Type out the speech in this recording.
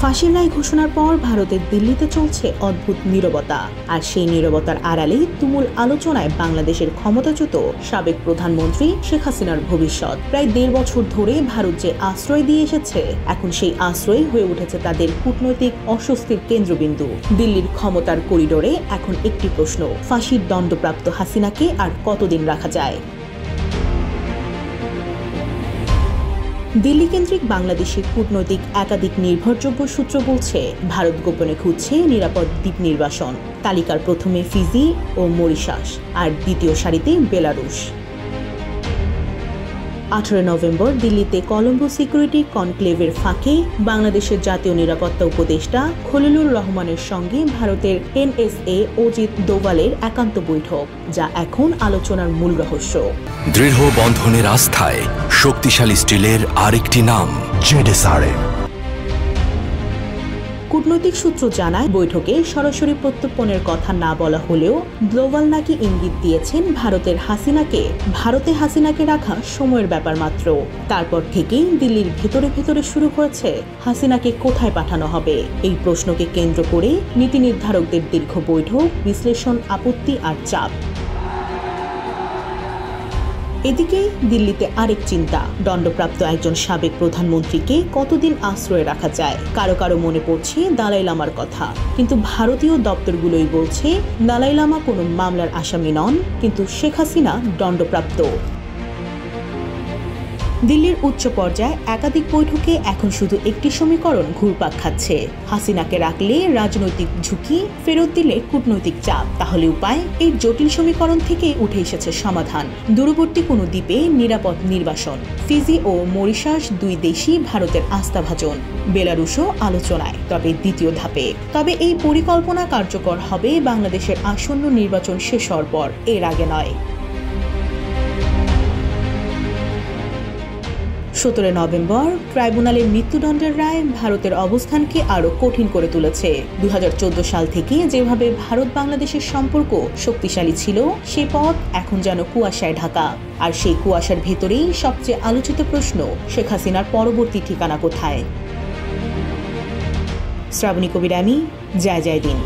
ফাঁসির রায় ঘোষণার পর ভারতের দিল্লিতে চলছে অদ্ভুত নীরবতা, আর সেই নীরবতার আড়ালে তুমুল আলোচনায় বাংলাদেশের ক্ষমতাচ্যুত সাবেক প্রধানমন্ত্রী শেখ হাসিনার ভবিষ্যৎ। প্রায় ১.৫ বছর ধরে ভারত যে আশ্রয় দিয়ে এসেছে, এখন সেই আশ্রয় হয়ে উঠেছে তাদের কূটনৈতিক অস্বস্তির কেন্দ্রবিন্দু। দিল্লির ক্ষমতার করিডোরে এখন একটি প্রশ্ন: ফাঁসির দণ্ডপ্রাপ্ত হাসিনাকে আর কতদিন রাখা যায়? দিল্লি কেন্দ্রিক বাংলাদেশের কূটনৈতিক একাধিক নির্ভরযোগ্য সূত্র বলছে, ভারত গোপনে খুঁজছে নিরাপদ দ্বীপ নির্বাসন। তালিকার প্রথমে ফিজি ও মরিশাস, আর দ্বিতীয় সারিতে বেলারুশ। 18 নভেম্বর দিল্লিতে কলম্বো সিকিউরিটি কনক্লেভের ফাঁকে বাংলাদেশের জাতীয় নিরাপত্তা উপদেষ্টা খলিলুর রহমানের সঙ্গে ভারতের NSA অজিত দোভালের একান্ত বৈঠক, যা এখন আলোচনার মূল রহস্য। দৃঢ় বন্ধনের আস্থায় শক্তিশালী স্টিলের আরেকটি নাম ZSRM। কূটনৈতিক সূত্র জানায়, বৈঠকে সরাসরি প্রত্যর্পণের কথা না বলা হলেও দোভাল নাকি ইঙ্গিত দিয়েছেন ভারতে হাসিনাকে রাখা সময়ের ব্যাপার মাত্র। তারপর থেকেই দিল্লির ভেতরে ভেতরে শুরু হয়েছে হাসিনাকে কোথায় পাঠানো হবে এই প্রশ্নকে কেন্দ্র করে নীতি নির্ধারকদের দীর্ঘ বৈঠক, বিশ্লেষণ, আপত্তি আর চাপ। এদিকে দিল্লিতে আরেক চিন্তা, দণ্ডপ্রাপ্ত একজন সাবেক প্রধানমন্ত্রীকে কতদিন আশ্রয়ে রাখা যায়। কারো কারো মনে পড়ছে দালাই লামার কথা, কিন্তু ভারতীয় দপ্তরগুলোই বলছে দালাই লামা কোনো মামলার আসামি নন, কিন্তু শেখ হাসিনা দণ্ডপ্রাপ্ত। দিল্লির উচ্চ পর্যায়ে একাধিক বৈঠকে এখন শুধু একটি সমীকরণ ঘুরপাক খাচ্ছে: হাসিনাকে রাখলে রাজনৈতিক ঝুঁকি, ফেরত দিলে কূটনৈতিক চাপ। তাহলে উপায়? এই জটিল সমীকরণ থেকে উঠে এসেছে সমাধান: দূরবর্তী কোনো দ্বীপে নিরাপদ নির্বাসন। ফিজি ও মরিশাস দুই দেশই ভারতের আস্থাভাজন। বেলারুশও আলোচনায়, তবে দ্বিতীয় ধাপে। তবে এই পরিকল্পনা কার্যকর হবে বাংলাদেশের আসন্ন নির্বাচন শেষ হওয়ার পর, এর আগে নয়। 17 নভেম্বর ট্রাইব্যুনালের মৃত্যুদণ্ডের রায় ভারতের অবস্থানকে আরও কঠিন করে তুলেছে। 2014 সাল থেকে যেভাবে ভারত বাংলাদেশের সম্পর্ক শক্তিশালী ছিল, সে পথ এখন যেন কুয়াশায় ঢাকা। আর সেই কুয়াশার ভেতরেই সবচেয়ে আলোচিত প্রশ্ন: শেখ হাসিনার পরবর্তী ঠিকানা কোথায়? শ্রাবণী কবিরানী, জয় জয় দিন।